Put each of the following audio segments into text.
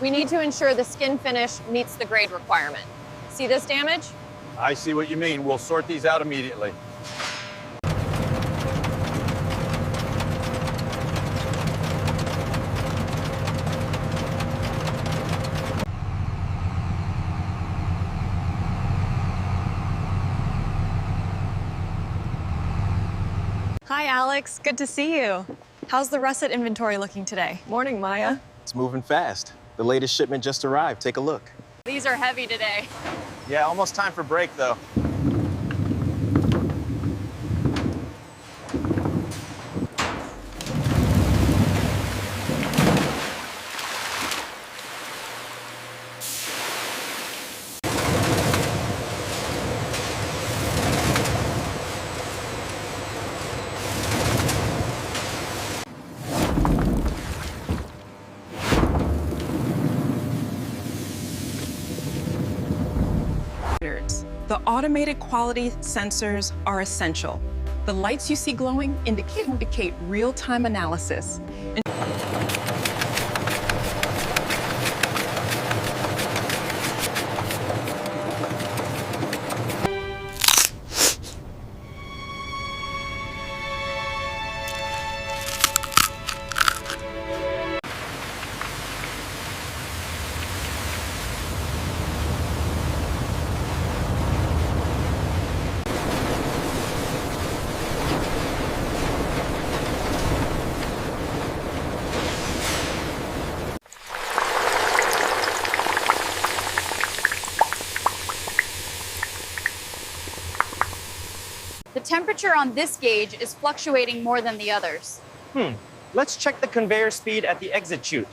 We need to ensure the skin finish meets the grade requirement. See this damage? I see what you mean. We'll sort these out immediately. Hi, Alex. Good to see you. How's the russet inventory looking today? Morning, Maya. It's moving fast. The latest shipment just arrived. Take a look. These are heavy today. Yeah, almost time for break, though. The automated quality sensors are essential. The lights you see glowing indicate real-time analysis. The temperature on this gauge is fluctuating more than the others. Let's check the conveyor speed at the exit chute.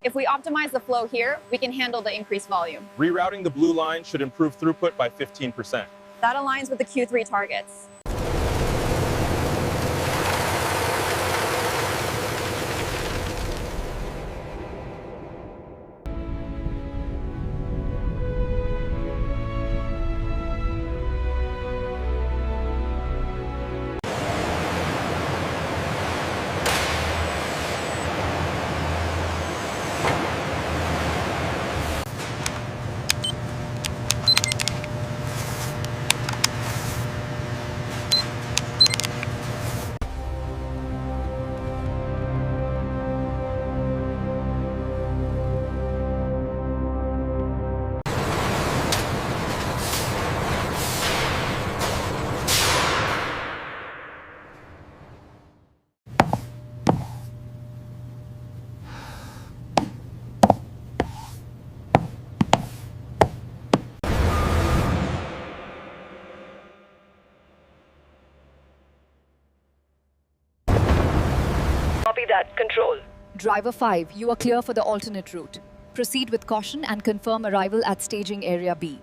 If we optimize the flow here, we can handle the increased volume. Rerouting the blue line should improve throughput by 15%. That aligns with the Q3 targets. Copy that. Control. Driver 5, you are clear for the alternate route. Proceed with caution and confirm arrival at staging area B.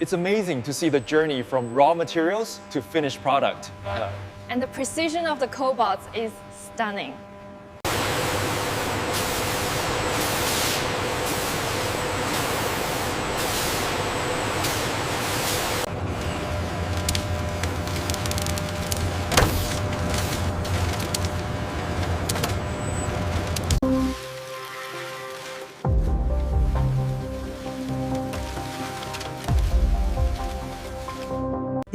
It's amazing to see the journey from raw materials to finished product. And the precision of the cobots is stunning.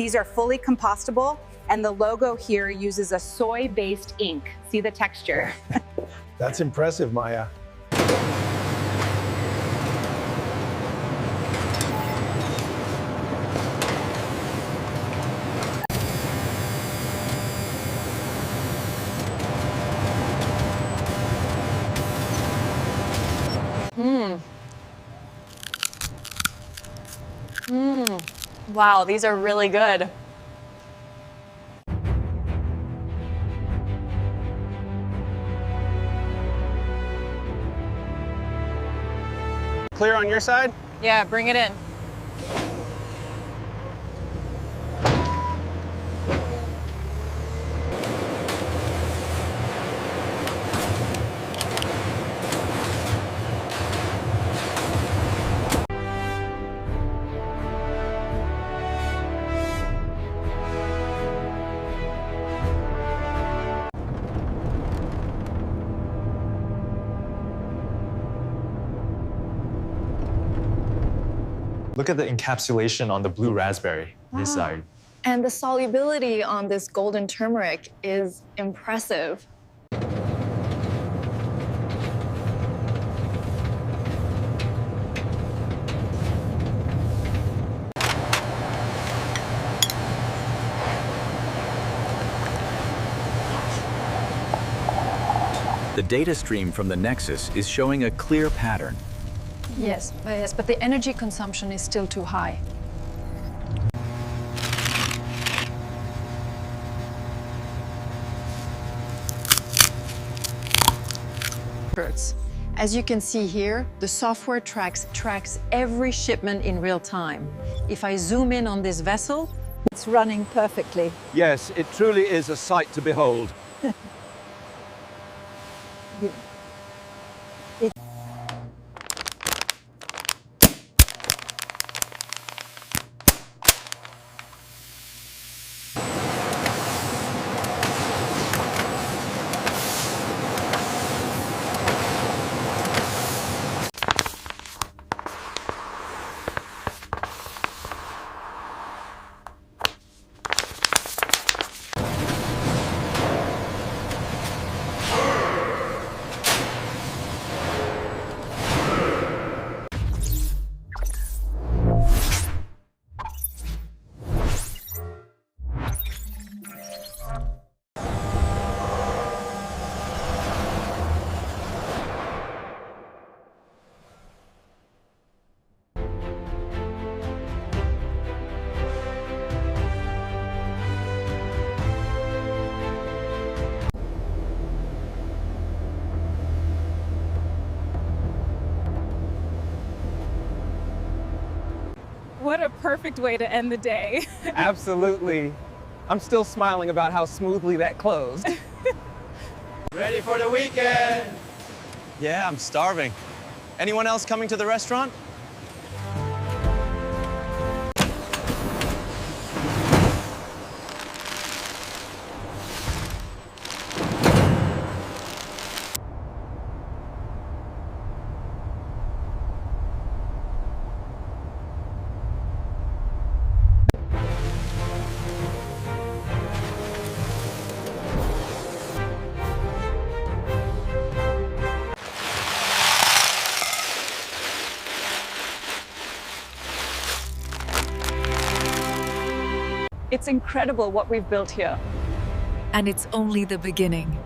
These are fully compostable, and the logo here uses a soy-based ink. See the texture? That's impressive, Maya. Wow, these are really good. Clear on your side? Yeah, bring it in. Look at the encapsulation on the blue raspberry this side. And the solubility on this golden turmeric is impressive. The data stream from the Nexus is showing a clear pattern. Yes, but the energy consumption is still too high. As you can see here, the software tracks every shipment in real time. If I zoom in on this vessel, It's running perfectly. Yes, it truly is a sight to behold. What a perfect way to end the day. Absolutely. I'm still smiling about how smoothly that closed. Ready for the weekend? Yeah, I'm starving. Anyone else coming to the restaurant? It's incredible what we've built here. And it's only the beginning.